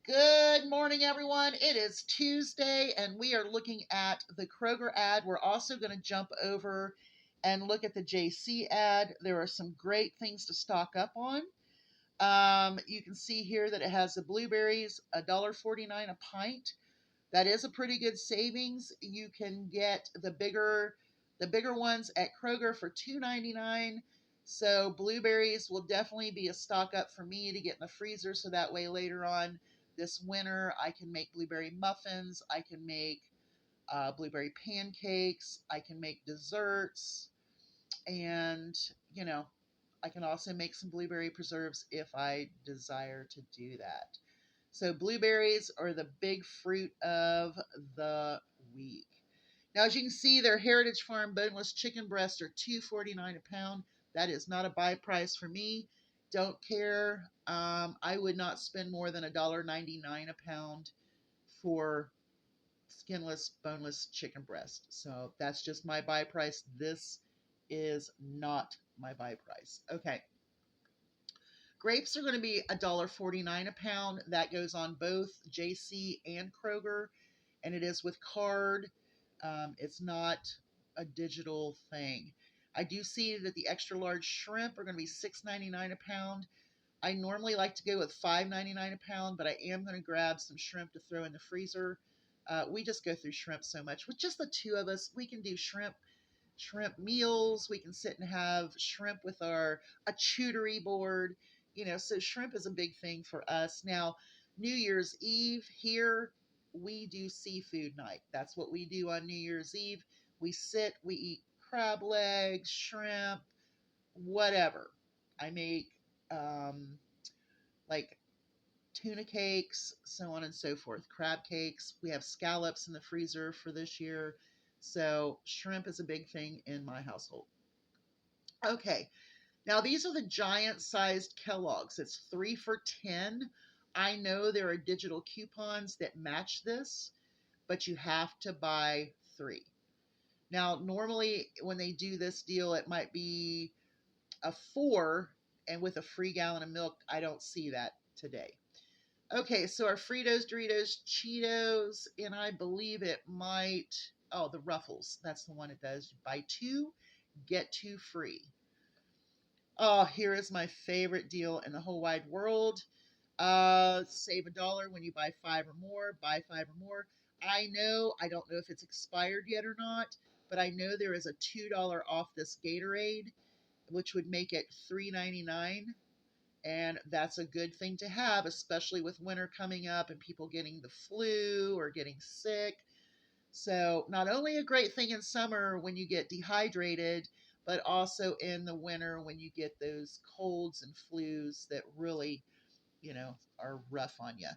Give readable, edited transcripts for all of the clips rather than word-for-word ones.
Good morning, everyone. It is Tuesday, and we are looking at the Kroger ad. We're also going to jump over and look at the JC ad. There are some great things to stock up on. You can see here that it has the blueberries, $1.49 a pint. That is a pretty good savings. You can get the bigger ones at Kroger for $2.99. So blueberries will definitely be a stock up for me to get in the freezer, so that way later on this winter I can make blueberry muffins, I can make blueberry pancakes, I can make desserts, and you know I can also make some blueberry preserves if I desire to do that. So blueberries are the big fruit of the week. Now, as you can see, their Heritage Farm boneless chicken breasts are $2.49 a pound. That is not a buy price for me. Don't care. I would not spend more than $1.99 a pound for skinless, boneless chicken breast. So that's just my buy price. This is not my buy price. Okay. Grapes are going to be $1.49 a pound. That goes on both JC and Kroger, and it is with card. It's not a digital thing. I do see that the extra large shrimp are going to be $6.99 a pound. I normally like to go with $5.99 a pound, but I am going to grab some shrimp to throw in the freezer. We just go through shrimp so much. With just the two of us, we can do shrimp meals. We can sit and have shrimp with a charcuterie board. So shrimp is a big thing for us. Now, New Year's Eve here, we do seafood night. That's what we do on New Year's Eve. We eat crab legs, shrimp, whatever. I make like tuna cakes, so on and so forth, crab cakes. We have scallops in the freezer for this year. So shrimp is a big thing in my household. Okay, now these are the giant sized Kellogg's. It's 3 for 10. I know there are digital coupons that match this, but you have to buy three. Now, normally when they do this deal, it might be a four, and with a free gallon of milk. I don't see that today. Okay, so our Fritos, Doritos, Cheetos, and I believe it might, oh, the Ruffles. That's the one it does. Buy two, get two free. Oh, here is my favorite deal in the whole wide world. Save $1 when you buy five or more. Buy five or more. I don't know if it's expired yet or not, but I know there is a $2 off this Gatorade, which would make it $3.99. And that's a good thing to have, especially with winter coming up and people getting the flu or getting sick. So, not only a great thing in summer when you get dehydrated, but also in the winter when you get those colds and flus that really, are rough on you.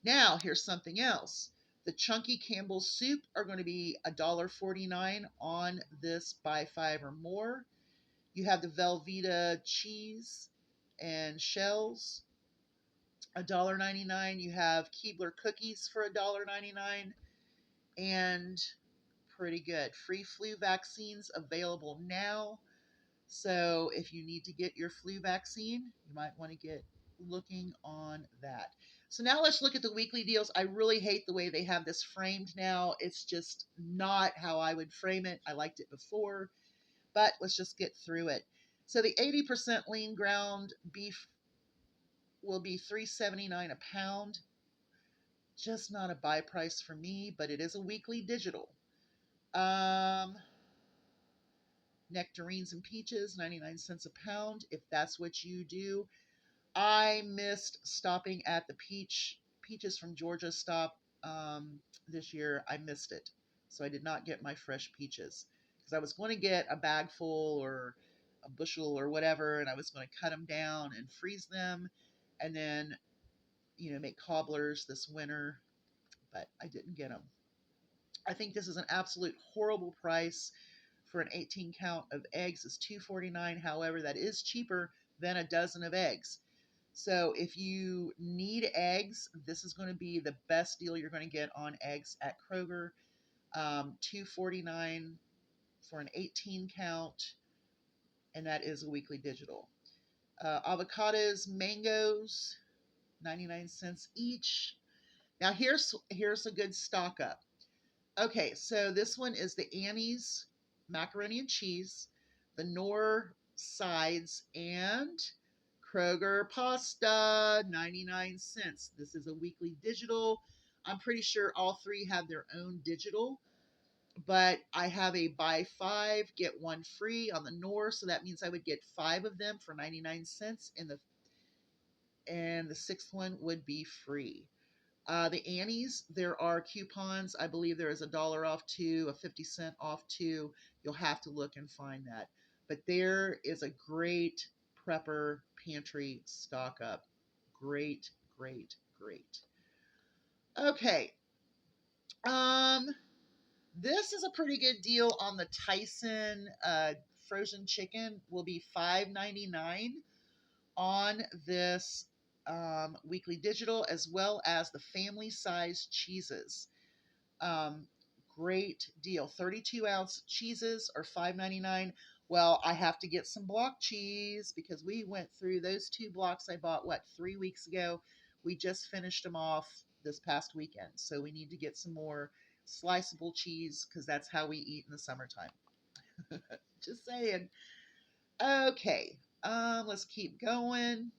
Now, here's something else. The chunky Campbell's soup are going to be $1.49 on this buy five or more. You have the Velveeta cheese and shells, $1.99. You have Keebler cookies for $1.99, and pretty good. Free flu vaccines available now. So if you need to get your flu vaccine, you might want to get looking on that. So now let's look at the weekly deals. I really hate the way they have this framed now. It's just not how I would frame it. I liked it before, but let's just get through it. So the 80% lean ground beef will be $3.79 a pound. Just not a buy price for me, but it is a weekly digital. Um, Nectarines and peaches, 99 cents a pound, if that's what you do. I missed stopping at the peaches from Georgia stop this year. I missed it. So I did not get my fresh peaches because I was going to get a bag full or a bushel or whatever, and I was going to cut them down and freeze them and then, make cobblers this winter, but I didn't get them. I think this is an absolute horrible price for an 18 count of eggs. Is $2.49. However, that is cheaper than a dozen of eggs. So if you need eggs, this is going to be the best deal you're going to get on eggs at Kroger. $2.49 for an 18 count, and that is a weekly digital. Avocados, mangoes, 99 cents each. Now here's a good stock up. Okay, so this one is the Annie's macaroni and cheese, the Knorr sides, and Kroger pasta, 99 cents. This is a weekly digital. I'm pretty sure all three have their own digital, but I have a buy five, get one free on the Knorr, so that means I would get five of them for 99 cents, and the sixth one would be free. The Annie's, there are coupons. I believe there is $1 off two, a 50-cent off two. You'll have to look and find that. But there is a great prepper pantry stock up. Great, great, great. Okay. Um, this is a pretty good deal on the Tyson frozen chicken. Will be $5.99 on this weekly digital, as well as the family size cheeses. Um, Great deal. 32-ounce cheeses are $5.99. Well, I have to get some block cheese because we went through those two blocks I bought, 3 weeks ago. We just finished them off this past weekend. So we need to get some more sliceable cheese because that's how we eat in the summertime. Just saying. Okay, let's keep going.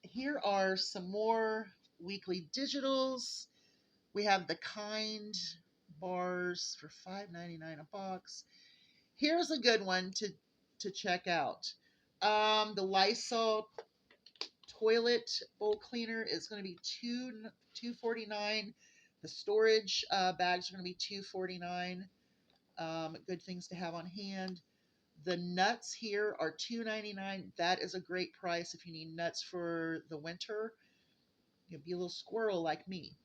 Here are some more weekly digitals. We have the Kind bars for $5.99 a box. Here's a good one to check out. The Lysol toilet bowl cleaner is going to be $2.49. The storage bags are going to be $2.49. Good things to have on hand. The nuts here are $2.99. That is a great price if you need nuts for the winter. You'll be a little squirrel like me.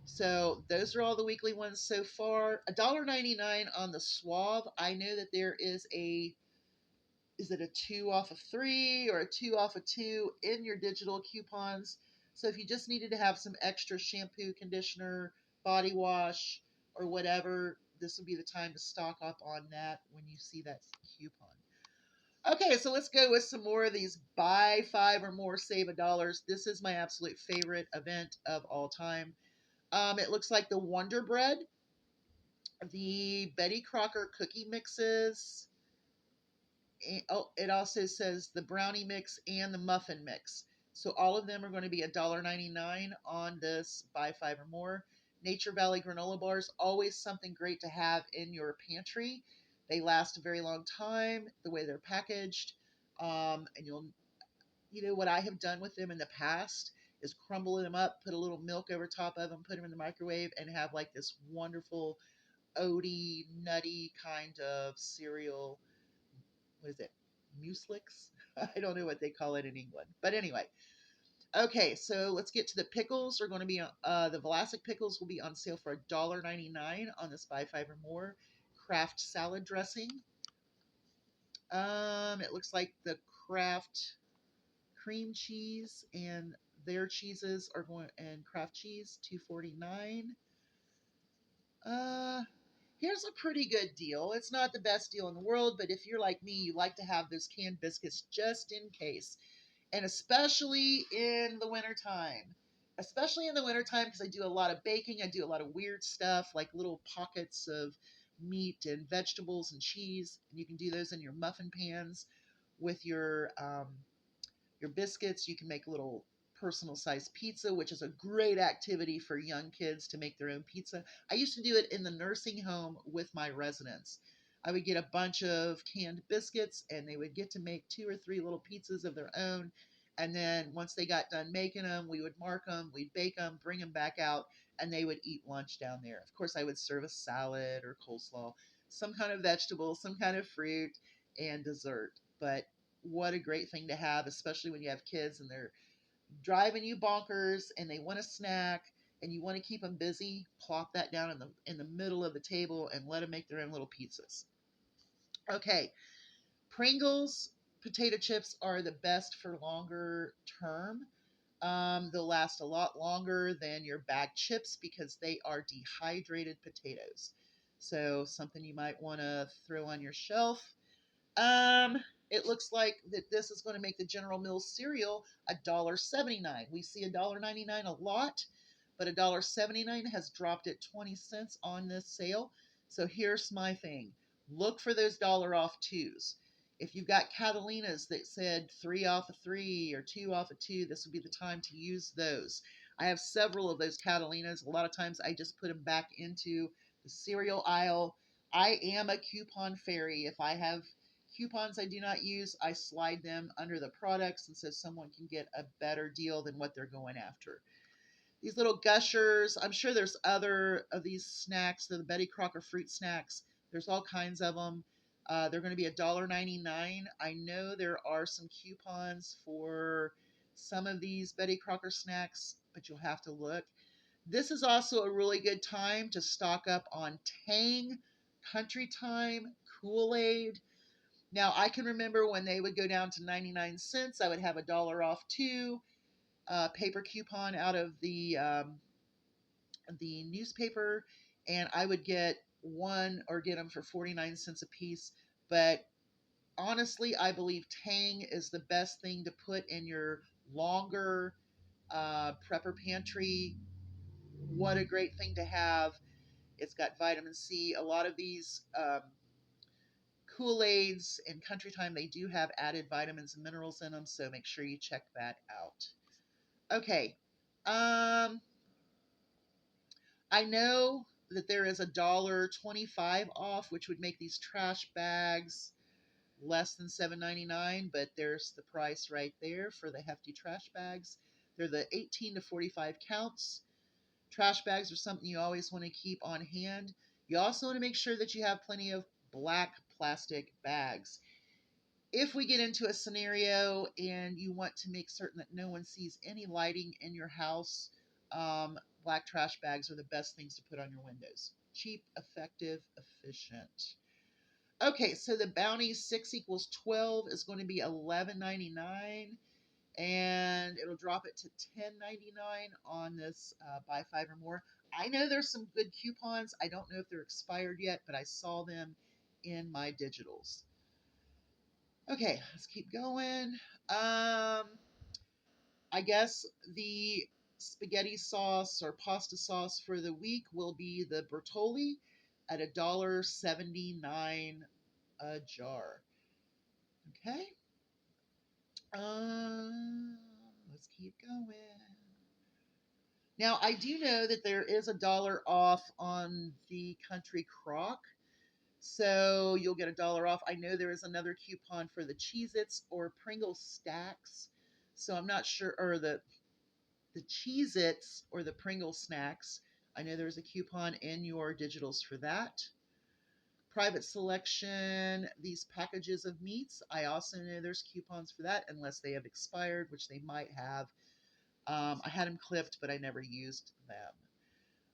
So those are all the weekly ones so far. $1.99 on the Suave. I know that there is is it a 2 off of 3 or a 2 off of 2 in your digital coupons. So if you just needed to have some extra shampoo, conditioner, body wash, or whatever, this would be the time to stock up on that when you see that coupon. Okay, so let's go with some more of these buy five or more, save $1. This is my absolute favorite event of all time. It looks like the Wonder Bread, the Betty Crocker cookie mixes. Oh, it also says the brownie mix and the muffin mix. So all of them are going to be $1.99 on this buy five or more. Nature Valley granola bars, always something great to have in your pantry. They last a very long time, the way they're packaged. And you know what I have done with them in the past is crumble them up, put a little milk over top of them, put them in the microwave, and have like this wonderful oaty, nutty kind of cereal. What is it? Mueslix? I don't know what they call it in England. But anyway, okay, so let's get to the pickles. They're going to be the Vlasic pickles will be on sale for $1.99 on this buy five or more. Kraft salad dressing. It looks like the Kraft cream cheese and their cheeses are going and Kraft cheese $2.49. Uh, Here's a pretty good deal. It's not the best deal in the world, but if you're like me, you like to have those canned biscuits just in case, and especially in the wintertime. Especially in the wintertime because I do a lot of baking. I do a lot of weird stuff like little pockets of meat and vegetables and cheese. And you can do those in your muffin pans with your biscuits. You can make a little personal sized pizza, which is a great activity for young kids to make their own pizza. I used to do it in the nursing home with my residents. I would get a bunch of canned biscuits and they would get to make 2 or 3 little pizzas of their own. And then once they got done making them, we would mark them, we'd bake them, bring them back out, and they would eat lunch down there. Of course, I would serve a salad or coleslaw, some kind of vegetable, some kind of fruit, and dessert. But what a great thing to have, especially when you have kids and they're driving you bonkers and they want a snack and you want to keep them busy. Plop that down in the middle of the table and let them make their own little pizzas. Okay, Pringles potato chips are the best for longer term. They'll last a lot longer than your bag chips because they are dehydrated potatoes. So something you might want to throw on your shelf. Um, it looks like that this is going to make the General Mills cereal $1.79. We see $1.99 a lot, but $1.79 has dropped at 20 cents on this sale. So here's my thing. Look for those dollar off twos. If you've got Catalinas that said 3 off of 3 or 2 off of 2, this would be the time to use those. I have several of those Catalinas. A lot of times I just put them back into the cereal aisle. I am a coupon fairy. If I have coupons I do not use, I slide them under the products and so someone can get a better deal than what they're going after. These little gushers, I'm sure there's other of these snacks, the Betty Crocker fruit snacks. There's all kinds of them. They're going to be $1.99. I know there are some coupons for some of these Betty Crocker snacks, but you'll have to look. This is also a really good time to stock up on Tang, Country Time, Kool-Aid. Now, I can remember when they would go down to 99 cents, I would have $1 off two paper coupon out of the newspaper, and I would get one or get them for 49 cents a piece. But honestly, I believe Tang is the best thing to put in your longer prepper pantry. What a great thing to have. It's got vitamin C. A lot of these Kool-Aids and Country Time, they do have added vitamins and minerals in them, so make sure you check that out. Okay. I know that there is $1.25 off, which would make these trash bags less than $7.99, but there's the price right there for the hefty trash bags. They're the 18 to 45 counts. Trash bags are something you always want to keep on hand. You also want to make sure that you have plenty of black plastic bags. If we get into a scenario and you want to make certain that no one sees any lighting in your house, black trash bags are the best things to put on your windows. Cheap, effective, efficient. Okay, so the Bounty 6 equals 12 is going to be $11.99, and it'll drop it to $10.99 on this buy 5 or more. I know there's some good coupons. I don't know if they're expired yet, but I saw them in my digitals. Okay, let's keep going. I guess the spaghetti sauce or pasta sauce for the week will be the Bertolli at $1.79 a jar. Okay. Let's keep going. Now, I do know that there is $1 off on the Country Crock. So you'll get $1 off. I know there is another coupon for the Cheez-Its or Pringles stacks. So I'm not sure, or the Cheez-Its or the Pringles snacks. I know there's a coupon in your digitals for that. Private selection, these packages of meats. I also know there's coupons for that unless they have expired, which they might have. I had them clipped, but I never used them.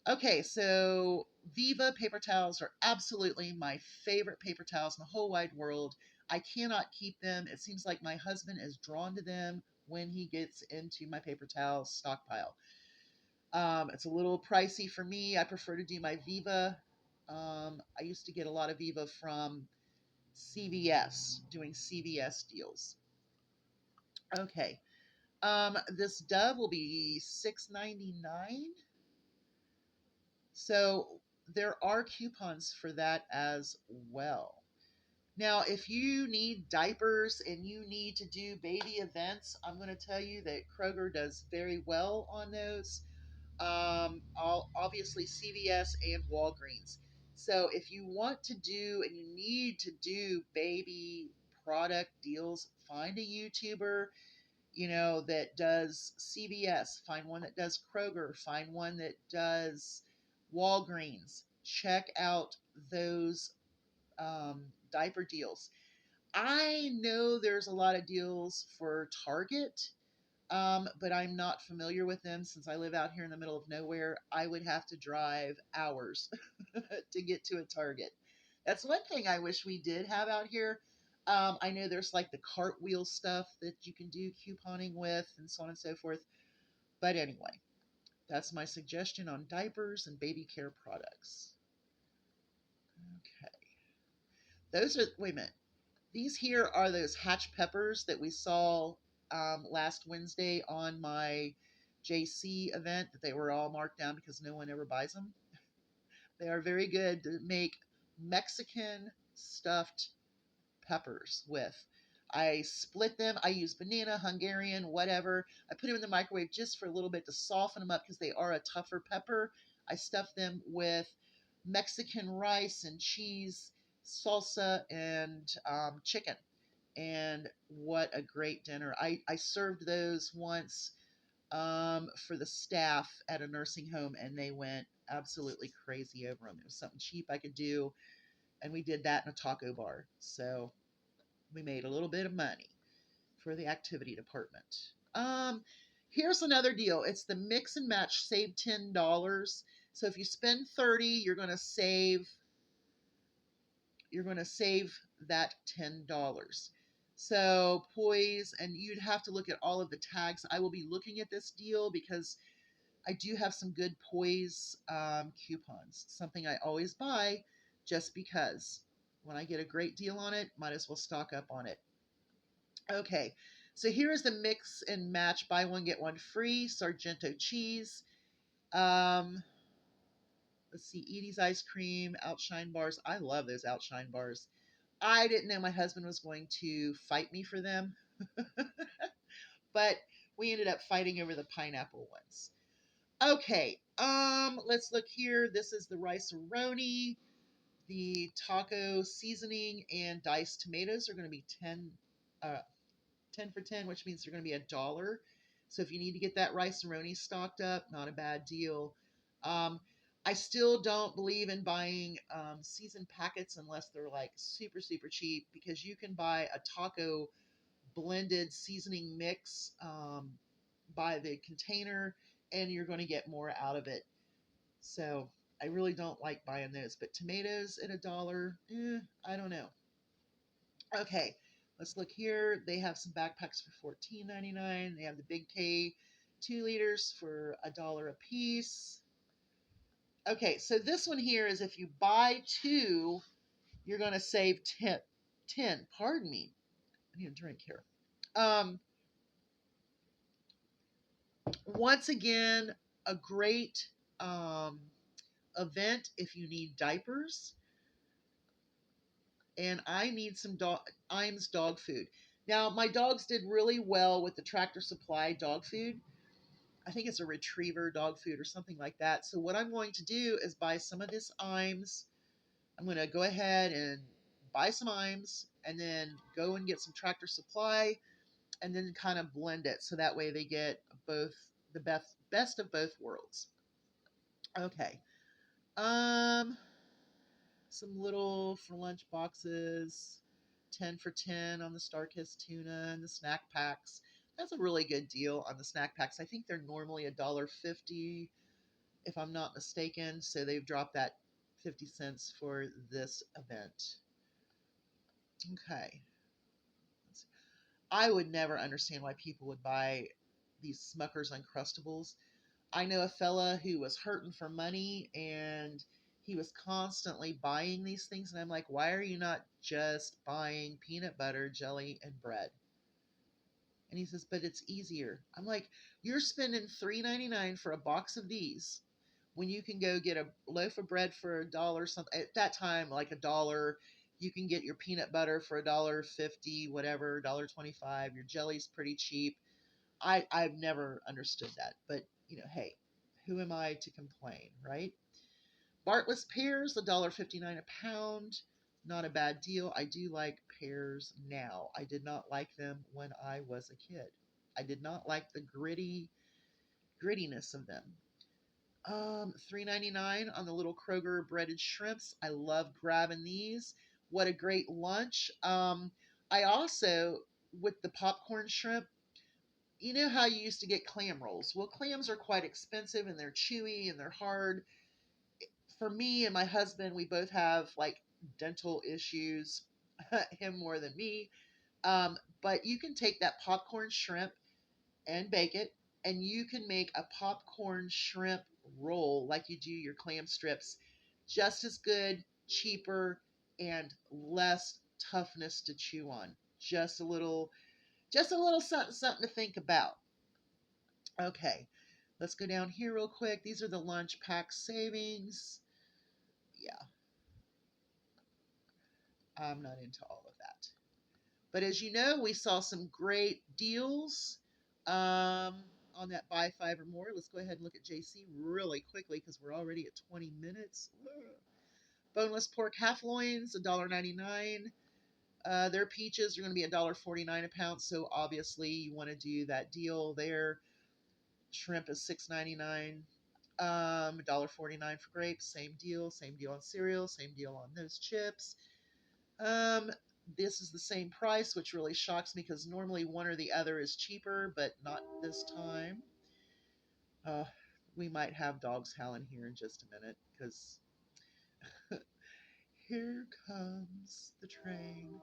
Okay, so Viva paper towels are absolutely my favorite paper towels in the whole wide world. I cannot keep them. It seems like my husband is drawn to them when he gets into my paper towel stockpile. It's a little pricey for me. I prefer to do my Viva. I used to get a lot of Viva from CVS, doing CVS deals. Okay, this Dove will be $6.99. So there are coupons for that as well. Now, if you need diapers and you need to do baby events, I'm going to tell you that Kroger does very well on those. Obviously CVS and Walgreens. So if you want to do and you need to do baby product deals, find a YouTuber that does CVS, find one that does Kroger, find one that does Walgreens. Check out those diaper deals. I know there's a lot of deals for Target, but I'm not familiar with them since I live out here in the middle of nowhere. I would have to drive hours to get to a Target. That's one thing I wish we did have out here. I know there's like the cartwheel stuff that you can do couponing with and so on and so forth. But anyway, that's my suggestion on diapers and baby care products. Okay. Wait a minute. These here are those hatch peppers that we saw last Wednesday on my JC event, that they were all marked down because no one ever buys them. They are very good to make Mexican stuffed peppers with. I split them. I use banana, Hungarian, whatever. I put them in the microwave just for a little bit to soften them up because they are a tougher pepper. I stuff them with Mexican rice and cheese, salsa, and chicken. And what a great dinner. I served those once for the staff at a nursing home, and they went absolutely crazy over them. It was something cheap I could do, and we did that in a taco bar. So we made a little bit of money for the activity department. Um, Here's another deal. It's the mix and match save $10. So if you spend 30, you're going to save that $10. So poise, and you'd have to look at all of the tags. I will be looking at this deal because I do have some good poise coupons, something I always buy just because when I get a great deal on it, might as well stock up on it. Okay, so here is the mix and match buy one get one free Sargento cheese. Um, let's see, Edie's ice cream, Outshine bars. I love those Outshine bars. I didn't know my husband was going to fight me for them, but we ended up fighting over the pineapple ones. Okay, let's look here. This is the rice-a-roni. The taco seasoning and diced tomatoes are going to be 10 for 10, which means they're going to be $1. So if you need to get that rice-a-roni stocked up, not a bad deal. Um, I still don't believe in buying seasoned packets unless they're like super, super cheap, because you can buy a taco blended seasoning mix by the container and you're going to get more out of it. So I really don't like buying those. But tomatoes at $1, I don't know. Okay, let's look here. They have some backpacks for $14.99. They have the Big K 2 liters for $1 a piece. Okay, so this one here is if you buy two, you're going to save 10. Pardon me. I need a drink here. Once again, a great um, event if you need diapers. And I need some Iams dog food. Now, my dogs did really well with the Tractor Supply dog food. I think it's a retriever dog food or something like that. So what I'm going to do is buy some of this Iams. I'm going to go ahead and buy some Iams and then go and get some Tractor Supply and then kind of blend it so that way they get both the best of both worlds. Okay. Um some little for lunch boxes, 10 for 10 on the Starkist tuna and the snack packs. That's a really good deal on the snack packs. I think they're normally $1.50 if I'm not mistaken, so they've dropped that 50 cents for this event. Okay. I would never understand why people would buy these Smucker's Uncrustables. I know a fella who was hurting for money and he was constantly buying these things. And I'm like, why are you not just buying peanut butter, jelly, and bread? And he says, but it's easier. I'm like, you're spending $3.99 for a box of these when you can go get a loaf of bread for $1 something. At that time, like $1, you can get your peanut butter for $1.50, whatever, $1.25. Your jelly's pretty cheap. I've never understood that, but hey, who am I to complain, right? Bartlett's pears, $1.59 a pound. Not a bad deal. I do like pears now. I did not like them when I was a kid. I did not like the grittiness of them. $3.99 on the little Kroger breaded shrimps. I love grabbing these. What a great lunch. I also, with the popcorn shrimp, you know how you used to get clam rolls? Well, clams are quite expensive and they're chewy and they're hard. For me and my husband, we both have like dental issues, him more than me. But you can take that popcorn shrimp and bake it, and you can make a popcorn shrimp roll like you do your clam strips, just as good, cheaper, and less toughness to chew on. Just a little something, something to think about. Okay, let's go down here real quick. These are the lunch pack savings. Yeah, I'm not into all of that. But as you know, we saw some great deals on that buy five or more. Let's go ahead and look at JC really quickly because we're already at 20 minutes. Boneless pork half loins, $1.99. Their peaches are going to be $1.49 a pound, so obviously you want to do that deal there. Shrimp is $6.99. $1.49 for grapes, same deal. Same deal on cereal, same deal on those chips. Um, this is the same price, which really shocks me because normally one or the other is cheaper, but not this time. Uh, we might have dogs howling here in just a minute because here comes the train.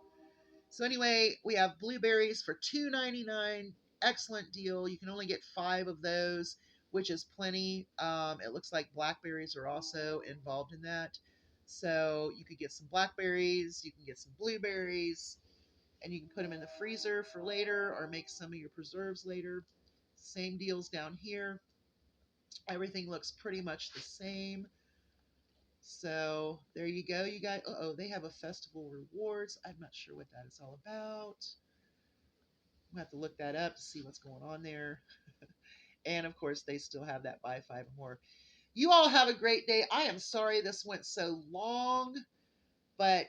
So anyway, we have blueberries for $2.99. Excellent deal. You can only get 5 of those, which is plenty. It looks like blackberries are also involved in that. So you could get some blackberries, you can get some blueberries, and you can put them in the freezer for later or make some of your preserves later. Same deals down here. Everything looks pretty much the same. So there you go. You guys, they have a festival rewards. I'm not sure what that is all about. We'll have to look that up to see what's going on there. And of course, they still have that buy five more. You all have a great day. I am sorry this went so long, but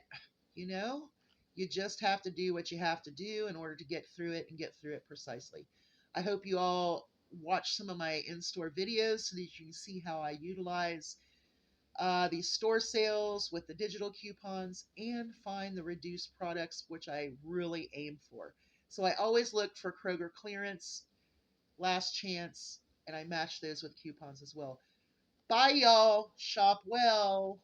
you know, you just have to do what you have to do in order to get through it and get through it precisely. I hope you all watch some of my in-store videos so that you can see how I utilize these store sales with the digital coupons and find the reduced products, which I really aim for. So I always look for Kroger clearance, last chance, and I match those with coupons as well. Bye, y'all. Shop well.